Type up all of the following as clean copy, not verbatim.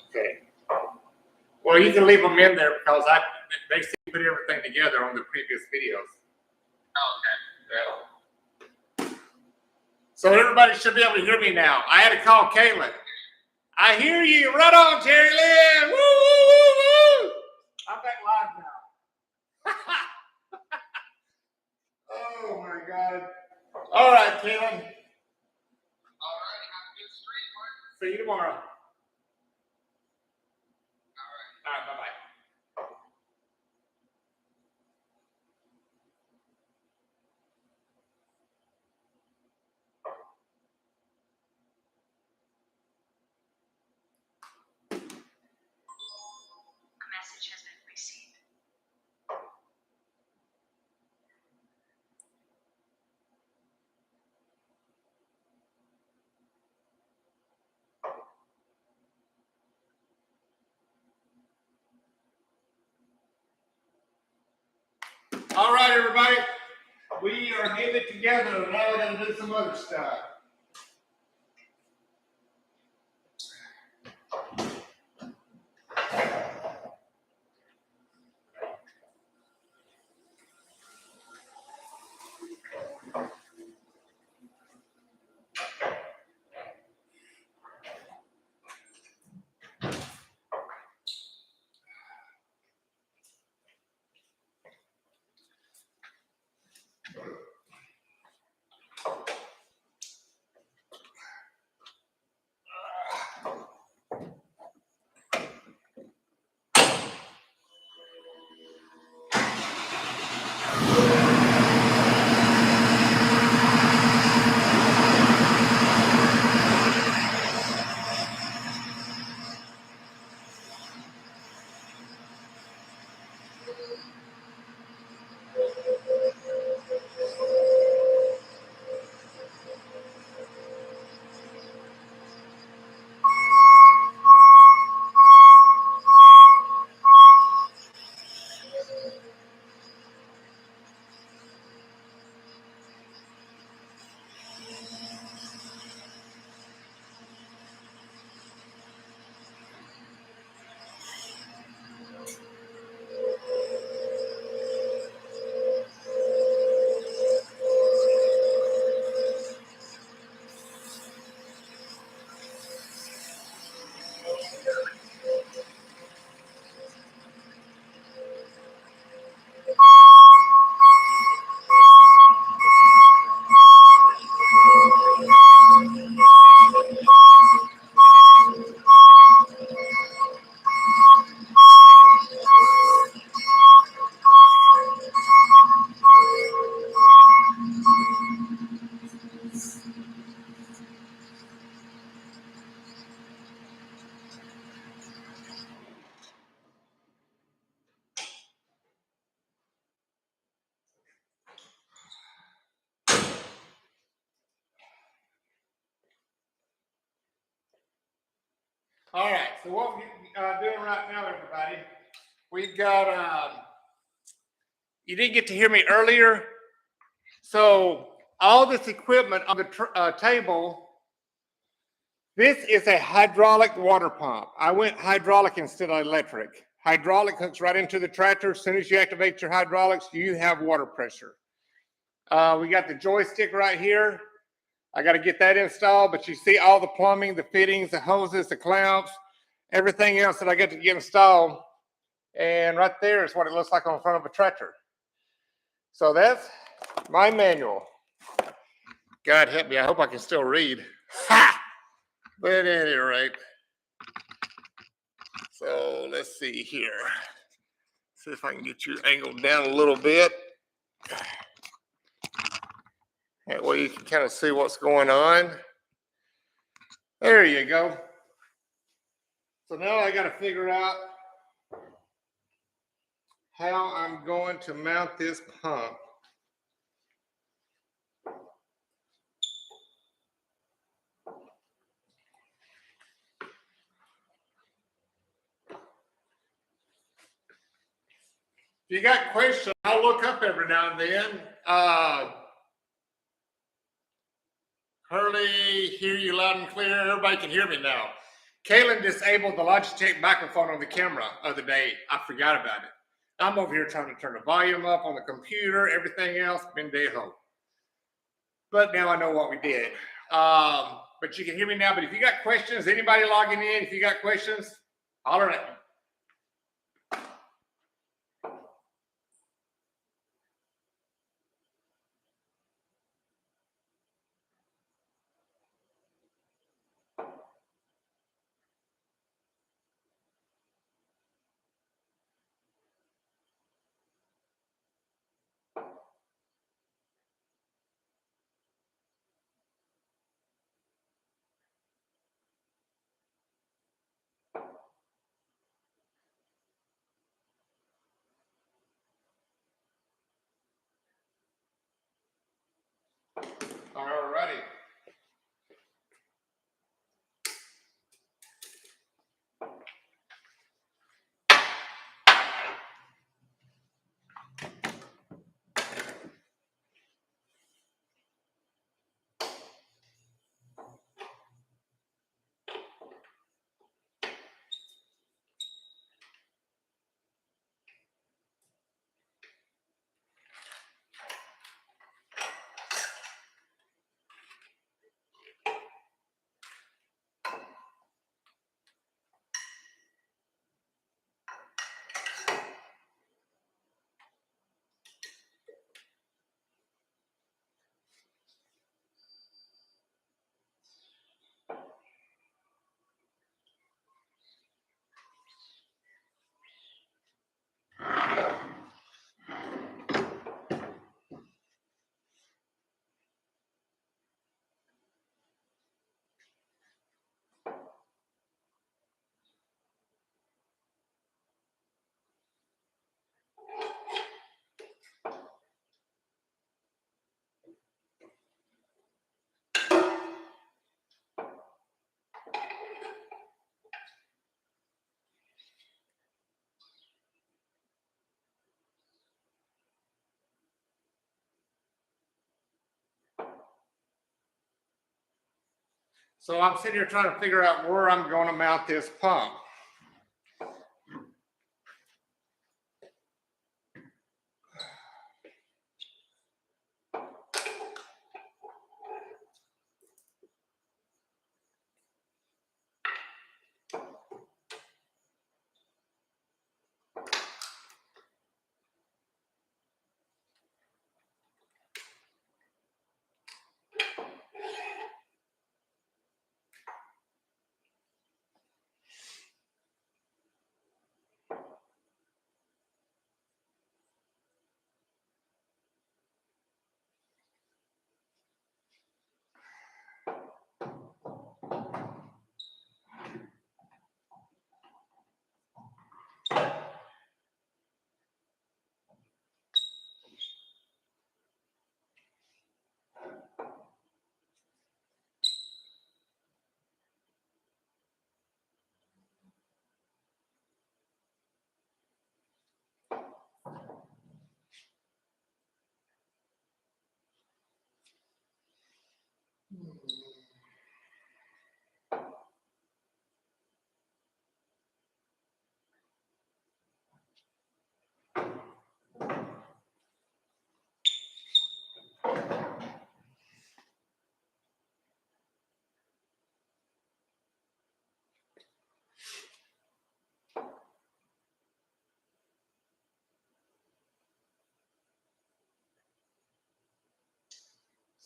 Okay. Well, you can leave them in there because they put everything together on the previous videos. Okay. Yeah. So everybody should be able to hear me now. I had to call Caitlin. I hear you. Right on, Terry Lynn. Woo, woo, woo, woo. I'm back live now. Oh, my God. All right, Caitlin. All right. Have a good stream. See you tomorrow. All right, bye-bye. Message has been received. All right, everybody. We are getting it together, and now we're going to do some other stuff. All right, so what we're doing right now, everybody, we've got, you didn't get to hear me earlier. So all this equipment on the table, this is a hydraulic water pump. I went hydraulic instead of electric. Hydraulic hooks right into the tractor. As soon as you activate your hydraulics, you have water pressure. We got the joystick right here. I got to get that installed, but you see all the plumbing, the fittings, the hoses, the clamps, everything else that I got to get installed. And right there is what it looks like on front of a tractor. So that's my manual. God help me, I hope I can still read. Ha! But at any rate, so let's see here. See if I can get you angled down a little bit. That way you can kind of see what's going on. There you go. So now I got to figure out how I'm going to mount this pump. If you got questions, I'll look up every now and then. Hurley, hear you loud and clear. Everybody can hear me now. Kaylin disabled the Logitech microphone on the camera the other day. I forgot about it. I'm over here trying to turn the volume up on the computer, everything else, bendejo. But now I know what we did. But you can hear me now. But if you got questions, anybody logging in, if you got questions, holler at me. All righty. So I'm sitting here trying to figure out where I'm going to mount this pump.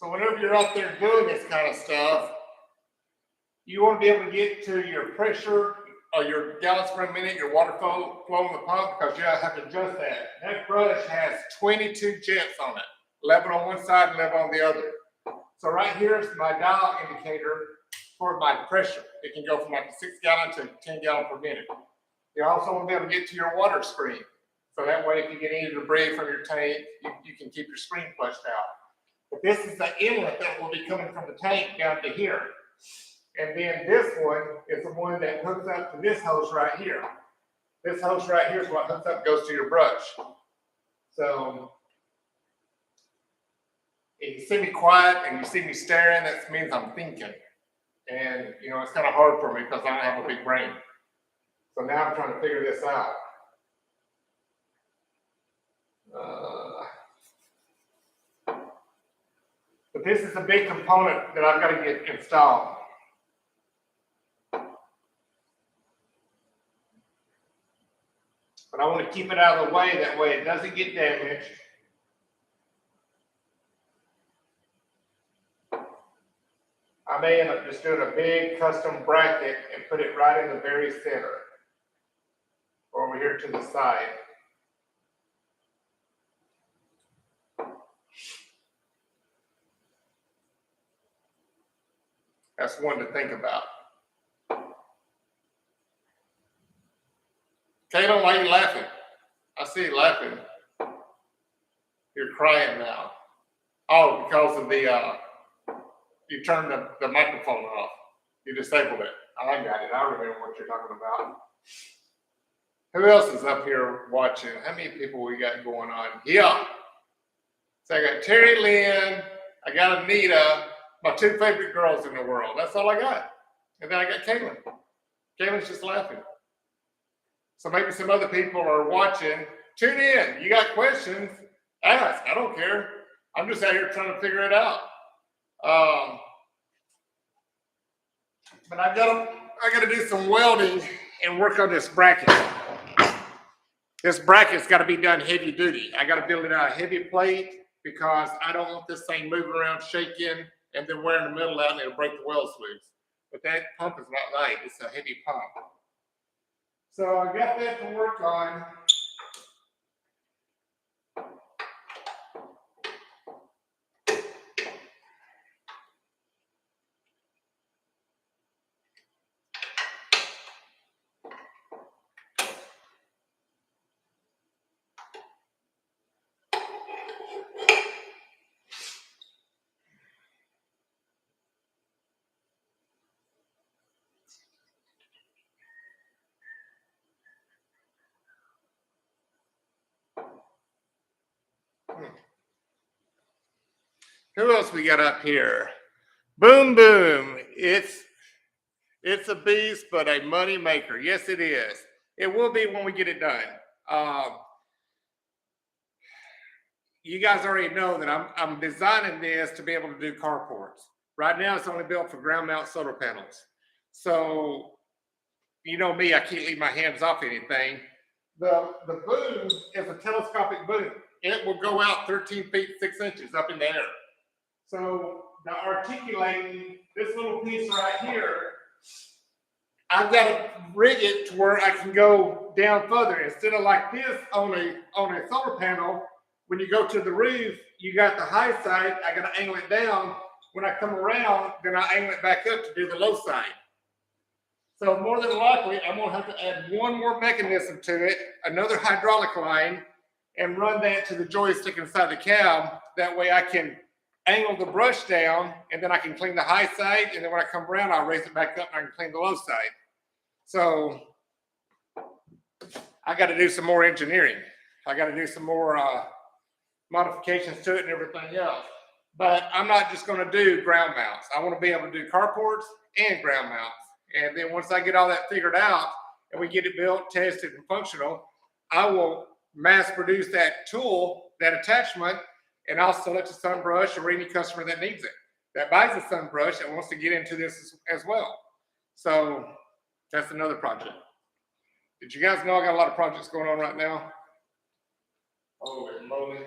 So whenever you're out there doing this kind of stuff, you want to be able to get to your pressure or your gallons per minute, your water flow in the pump, because you have to adjust that. That brush has 22 jets on it, 11 on one side and 11 on the other. So right here is my dial indicator for my pressure. It can go from like a 6 gallon to 10 gallon per minute. You also want to be able to get to your water screen. So that way, if you get any debris from your tank, you can keep your screen flushed out. But this is the inlet that will be coming from the tank down to here. And then this one is the one that hooks up to this hose right here. This hose right here is what hooks up, goes to your brush. So if you see me quiet and you see me staring, that means I'm thinking. And, you know, it's kind of hard for me because I don't have a big brain. So now I'm trying to figure this out. But this is a big component that I've got to get installed. But I want to keep it out of the way, that way it doesn't get damaged. I may end up just doing a big custom bracket and put it right in the very center, over here to the side. That's one to think about. Kayla, why are you laughing? I see you laughing. You're crying now. Oh, because of the, you turned the microphone off. You disabled it. I got it. I remember what you're talking about. Who else is up here watching? How many people we got going on? Yeah. So I got Terry Lynn. I got Anita. My two favorite girls in the world. That's all I got. And then I got Kaylin. Kaylin's just laughing. So maybe some other people are watching. Tune in. You got questions? Ask. I don't care. I'm just out here trying to figure it out. But I got to do some welding and work on this bracket. This bracket's got to be done heavy duty. I got to build it out of heavy plate because I don't want this thing moving around, shaking, and then wearing the metal out and it'll break the weld sleeves. But that pump is not light. It's a heavy pump. So I got that to work on. Who else we got up here? Boom Boom. It's a beast, but a money maker. Yes, it is. It will be when we get it done. You guys already know that I'm designing this to be able to do carports. Right now, it's only built for ground mount solar panels. So, you know me, I can't leave my hands off anything. The boom is a telescopic boom. It will go out 13 feet 6 inches up in the air. So the articulating, this little piece right here, I've got to rig it to where I can go down further. Instead of like this on a solar panel, when you go to the roof, you got the high side, I got to angle it down. When I come around, then I angle it back up to do the low side. So more than likely, I'm gonna have to add one more mechanism to it, another hydraulic line, and run that to the joystick inside the cab. That way I can angle the brush down, and then I can clean the high side, and then when I come around, I'll raise it back up and I can clean the low side. So I got to do some more engineering. I got to do some more modifications to it and everything else. But I'm not just going to do ground mounts. I want to be able to do carports and ground mounts. And then once I get all that figured out and we get it built, tested, and functional, I will mass produce that tool, that attachment, and I'll sell it to Sunbrush or any customer that needs it, that buys a Sunbrush and wants to get into this as well. So that's another project. Did you guys know I got a lot of projects going on right now? Holy moly.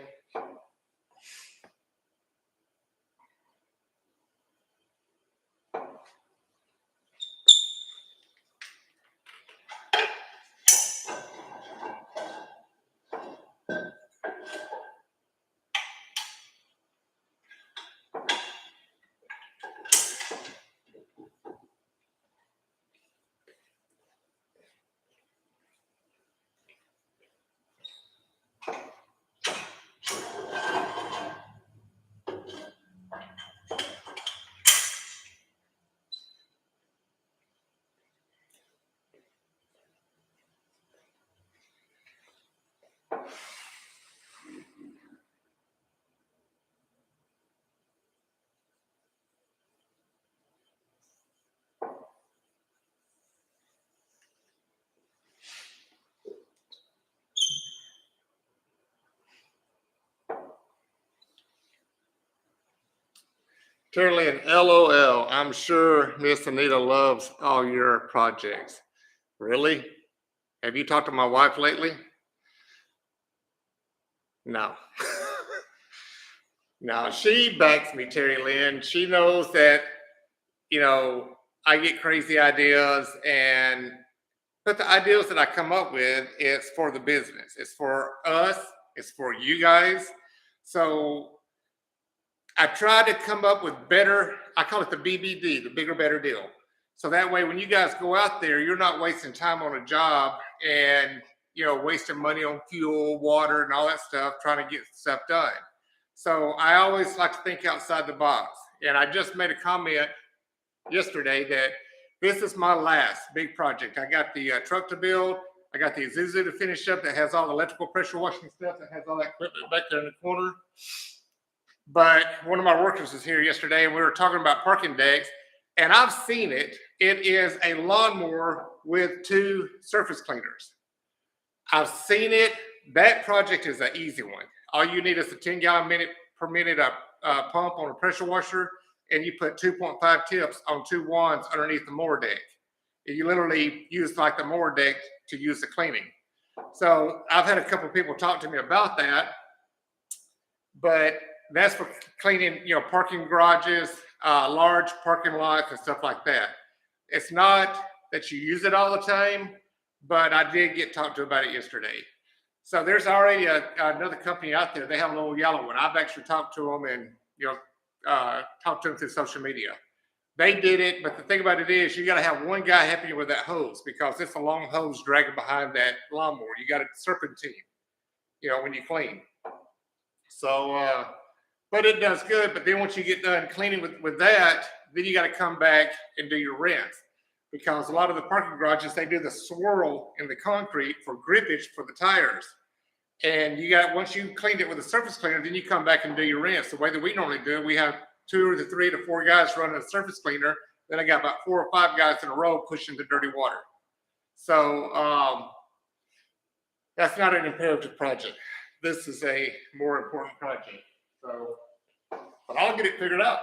Terry Lynn, LOL. I'm sure Miss Anita loves all your projects. Really? Have you talked to my wife lately? No. No, she backs me, Terry Lynn. She knows that, I get crazy ideas, but the ideas that I come up with, it's for the business. It's for us. It's for you guys. So I try to come up with better, I call it the BBD, the bigger, better deal. So that way, when you guys go out there, you're not wasting time on a job and, wasting money on fuel, water, and all that stuff, trying to get stuff done. So I always like to think outside the box. And I just made a comment yesterday that this is my last big project. I got the truck to build. I got the Isuzu to finish up that has all the electrical pressure washing stuff, that has all that equipment back there in the corner. But one of my workers was here yesterday and we were talking about parking decks, and I've seen it. It is a lawnmower with 2 surface cleaners. I've seen it. That project is an easy one. All you need is a 10-gallon per minute pump on a pressure washer, and you put 2.5 tips on 2 wands underneath the mower deck. You literally use like the mower deck to use the cleaning. So I've had a couple of people talk to me about that, but that's for cleaning, parking garages, large parking lots and stuff like that. It's not that you use it all the time, but I did get talked to about it yesterday. So there's already another company out there. They have a little yellow one. I've actually talked to them and, talked to them through social media. They did it, but the thing about it is you got to have one guy helping you with that hose, because it's a long hose dragging behind that lawnmower. You got to serpentine, when you clean. So, but it does good. But then once you get done cleaning with that, then you got to come back and do your rinse, because a lot of the parking garages, they do the swirl in the concrete for grippage for the tires. And once you cleaned it with a surface cleaner, then you come back and do your rinse. The way that we normally do it, we have 2 or 3 to 4 guys running a surface cleaner. Then I got about 4 or 5 guys in a row pushing the dirty water. So that's not an imperative project. This is a more important project. So, but I'll get it figured out.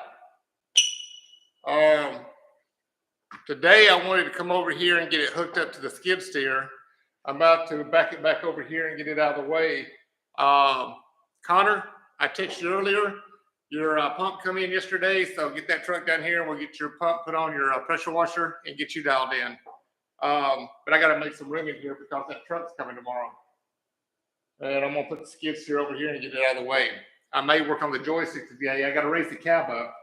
Today I wanted to come over here and get it hooked up to the skid steer. I'm about to back it back over here and get it out of the way. Connor, I texted you earlier. Your pump come in yesterday, so get that truck down here and we'll get your pump put on your pressure washer and get you dialed in. But I got to make some room in here because that truck's coming tomorrow. And I'm going to put the skid steer over here and get it out of the way. I may work on the joystick today. I got to raise the cab up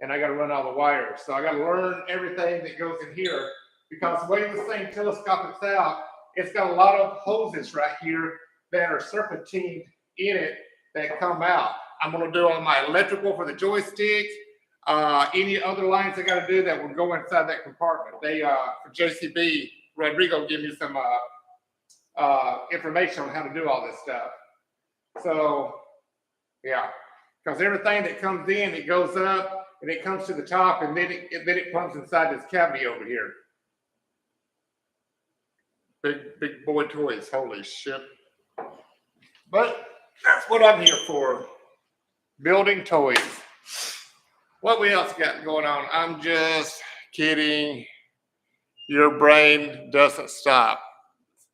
and I got to run all the wires. So I got to learn everything that goes in here, because the way this thing telescopics out, it's got a lot of hoses right here that are serpentined in it that come out. I'm going to do all my electrical for the joystick. Any other lines I got to do that will go inside that compartment. They, for JCB, Rodrigo gave me some information on how to do all this stuff. So, yeah, because everything that comes in, it goes up and it comes to the top, and then it comes inside this cavity over here. Big boy toys, holy shit. But that's what I'm here for, building toys. What we else got going on? I'm just kidding. Your brain doesn't stop.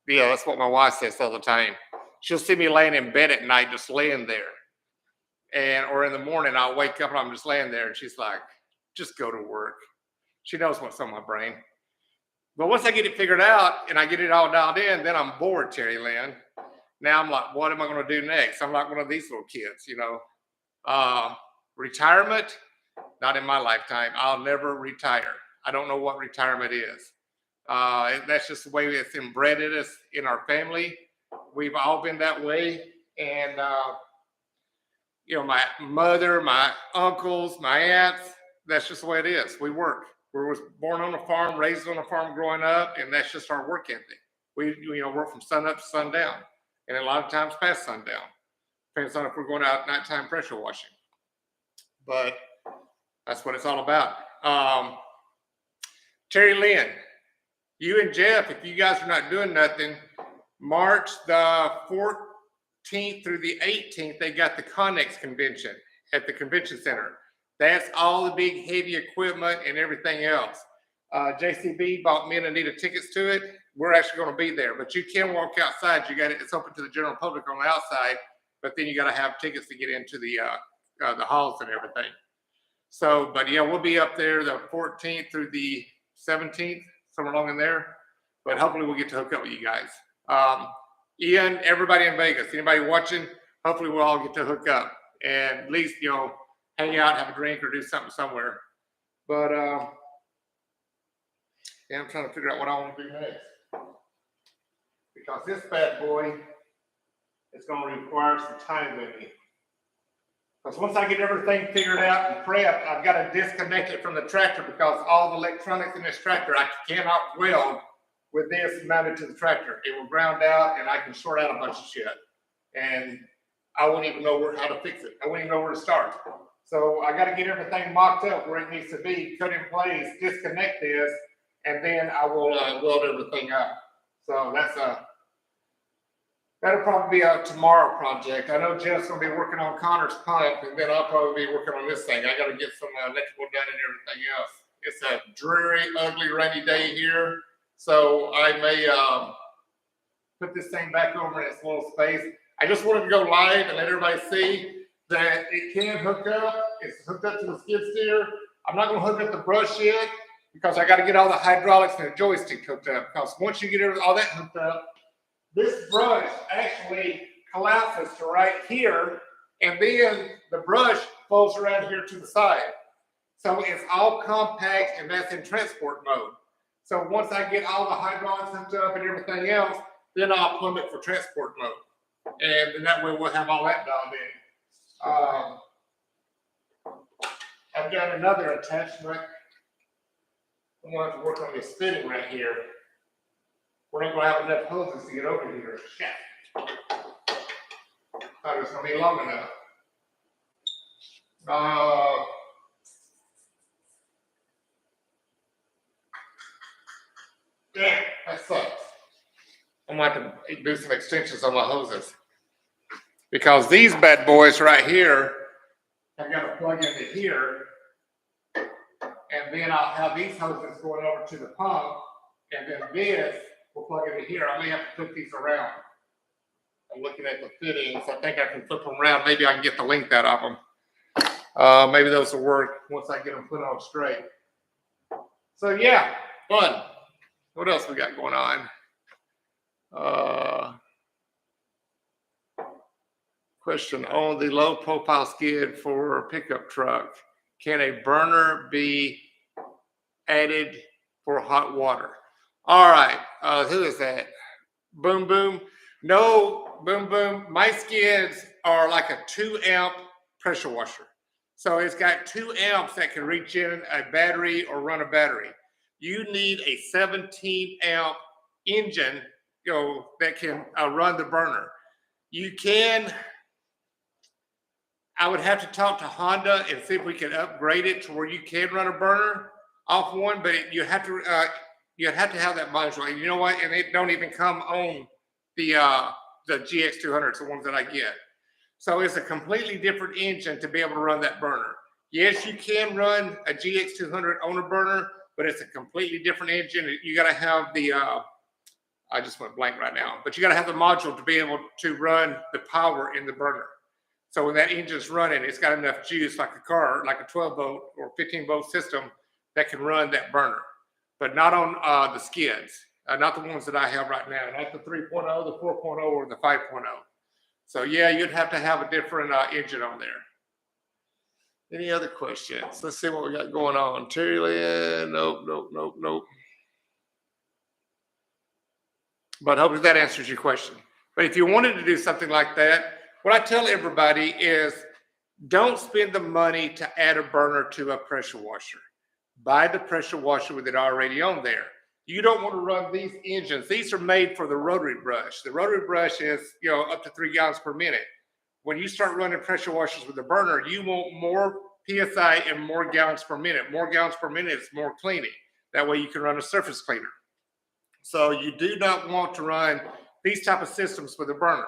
Yeah, that's what my wife says all the time. She'll see me laying in bed at night, just laying there. Or in the morning, I'll wake up and I'm just laying there and she's like, just go to work. She knows what's on my brain. But once I get it figured out and I get it all dialed in, then I'm bored, Terry Lynn. Now I'm like, what am I going to do next? I'm like one of these little kids, Retirement, not in my lifetime. I'll never retire. I don't know what retirement is. That's just the way it's inbred in us, in our family. We've all been that way. And, my mother, my uncles, my aunts, that's just the way it is. We work. We were born on a farm, raised on a farm growing up, and that's just our work ethic. We work from sun up to sundown, and a lot of times past sundown. Depends on if we're going out nighttime pressure washing. But that's what it's all about. Terry Lynn, you and Jeff, if you guys are not doing nothing, March the 14th through the 18th, they got the Connex convention at the convention center. That's all the big heavy equipment and everything else. JCB bought me and Anita tickets to it. We're actually going to be there, but you can walk outside. It's open to the general public on the outside, but then you got to have tickets to get into the halls and everything. So, but yeah, we'll be up there the 14th through the 17th, somewhere along in there. But hopefully we'll get to hook up with you guys. Ian, everybody in Vegas, anybody watching, hopefully we'll all get to hook up and at least, hang out, have a drink, or do something somewhere. But yeah, I'm trying to figure out what I want to do next. Because this bad boy is going to require some time with me. Because once I get everything figured out and prepped, I've got to disconnect it from the tractor because all the electronics in this tractor I cannot weld with this mounted to the tractor. It will ground out and I can short out a bunch of shit. And I won't even know how to fix it. I won't even know where to start. So I got to get everything mocked up where it needs to be, cut in place, disconnect this, and then I will weld everything up. So that'll probably be a tomorrow project. I know Jeff's going to be working on Connor's pump, and then I'll probably be working on this thing. I got to get some electrical done and everything else. It's a dreary, ugly, rainy day here, so I may put this thing back over in its little space. I just wanted to go live and let everybody see that it can hook up. It's hooked up to the skid steer. I'm not going to hook up the brush yet because I got to get all the hydraulics and the joystick hooked up. Because once you get all that hooked up, this brush actually collapses to right here, and then the brush folds around here to the side. So it's all compact, and that's in transport mode. So once I get all the hydraulics hooked up and everything else, then I'll plumb it for transport mode. And then that way we'll have all that dialed in. I've got another attachment. I'm going to have to work on this fitting right here. We're not going to have enough hoses to get over here. Shit. Thought it was going to be long enough. Yeah, that sucks. I'm going to have to do some extensions on my hoses. Because these bad boys right here, I've got to plug into here. And then I'll have these hoses going over to the pump. And then this will plug into here. I may have to flip these around. I'm looking at the fittings. I think I can flip them around. Maybe I can get the length out of them. Maybe those will work once I get them put on straight. So yeah, fun. What else we got going on? Question on the low profile skid for a pickup truck. Can a burner be added for hot water? All right, who is that? Boom Boom. No, Boom Boom. My skids are like a 2-amp pressure washer. So it's got 2 amps that can reach in a battery or run a battery. You need a 17-amp engine, that can run the burner. I would have to talk to Honda and see if we can upgrade it to where you can run a burner off one, but you have to have that module. And you know what? And it don't even come on the GX200s, the ones that I get. So it's a completely different engine to be able to run that burner. Yes, you can run a GX200 on a burner, but it's a completely different engine. You got to have the I just went blank right now, but you got to have the module to be able to run the power in the burner. So when that engine's running, it's got enough juice, like a car, like a 12-volt or 15-volt system that can run that burner, but not on the skids, not the ones that I have right now, not the 3.0, the 4.0, or the 5.0. So yeah, you'd have to have a different engine on there. Any other questions? Let's see what we got going on. Terry Lynn, nope. But hopefully that answers your question. But if you wanted to do something like that, what I tell everybody is don't spend the money to add a burner to a pressure washer. Buy the pressure washer with it already on there. You don't want to run these engines. These are made for the rotary brush. The rotary brush is, up to 3 gallons per minute. When you start running pressure washers with a burner, you want more PSI and more gallons per minute. More gallons per minute is more cleaning. That way you can run a surface cleaner. So you do not want to run these type of systems with a burner.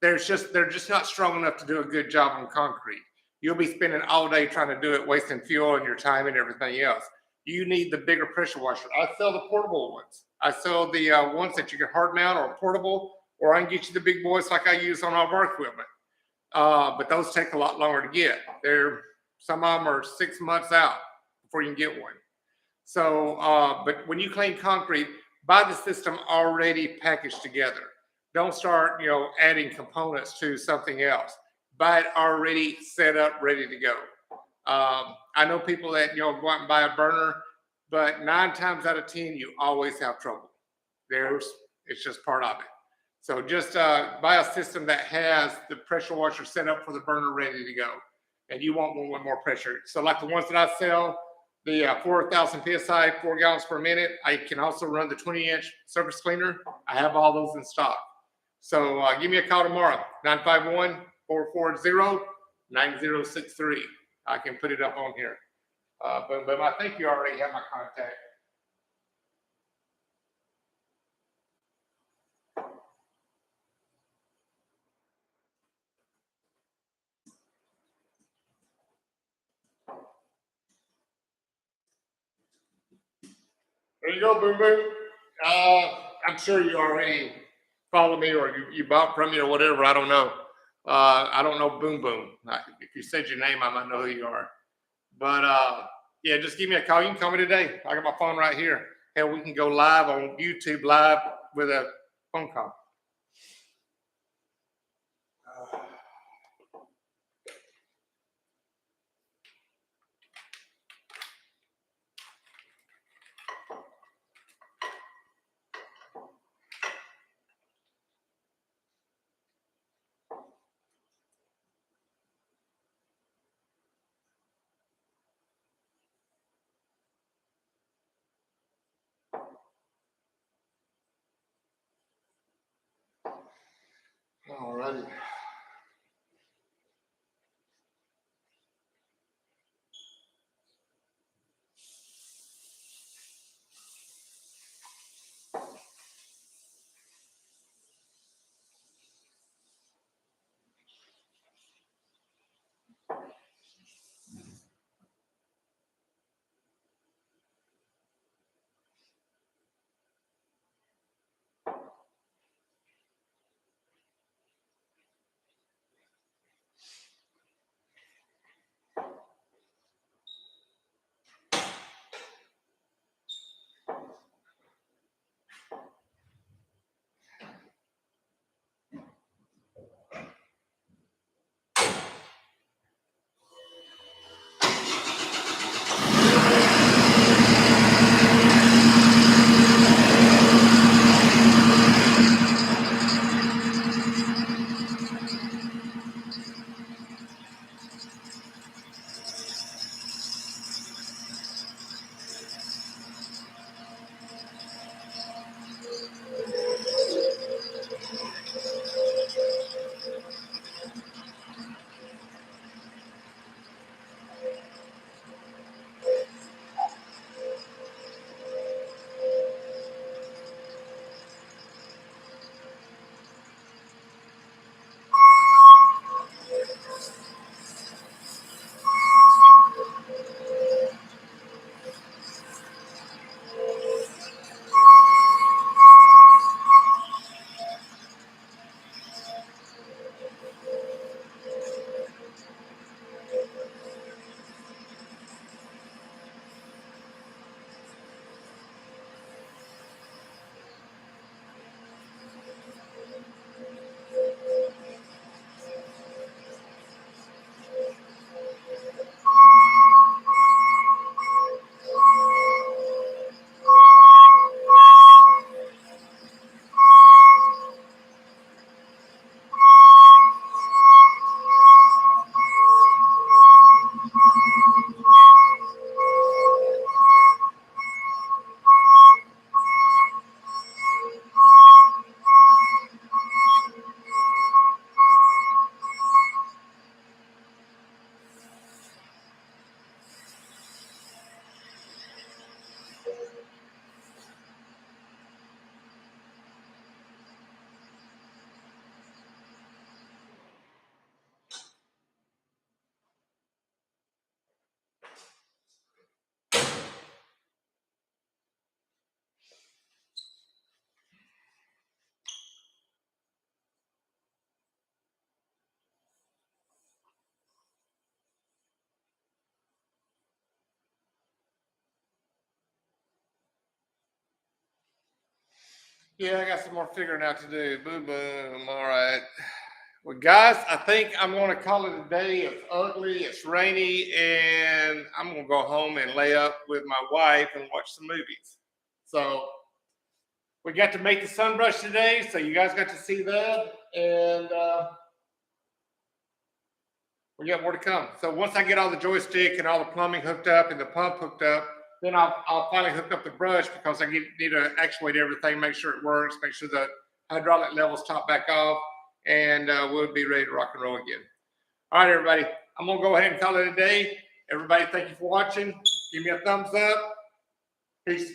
They're just not strong enough to do a good job on concrete. you'll be spending all day trying to do it, wasting fuel and your time and everything else. You need the bigger pressure washer. I sell the portable ones. I sell the ones that you can hard mount or portable, or I can get you the big boys like I use on all of our equipment. But those take a lot longer to get. Some of them are 6 months out before you can get one. So, but when you clean concrete, buy the system already packaged together. Don't start, adding components to something else. Buy it already set up, ready to go. I know people that, go out and buy a burner, but 9 times out of 10, you always have trouble. It's just part of it. So just buy a system that has the pressure washer set up for the burner ready to go. And you won't want more pressure. So like the ones that I sell, the 4,000 PSI, 4 gallons per minute. I can also run the 20-inch surface cleaner. I have all those in stock. So give me a call tomorrow, 951-440-9063. I can put it up on here. But I think you already have my contact. There you go, Boom Boom. I'm sure you already follow me or you bought from me or whatever. I don't know. I don't know Boom Boom. If you said your name, I might know who you are. But yeah, just give me a call. You can call me today. I got my phone right here. Hell, we can go live on YouTube live with a phone call. All righty. Yeah, I got some more figuring out to do. Boom, boom. All right. Well, guys, I think I'm going to call it a day. It's ugly, it's rainy, and I'm going to go home and lay up with my wife and watch some movies. So we got to make the sun brush today, so you guys got to see that, and we got more to come. So once I get all the joystick and all the plumbing hooked up and the pump hooked up, then I'll finally hook up the brush because I need to actuate everything, make sure it works, make sure the hydraulic levels top back off, and we'll be ready to rock and roll again. All right, everybody, I'm gonna go ahead and call it a day. Everybody, thank you for watching. Give me a thumbs up. Peace.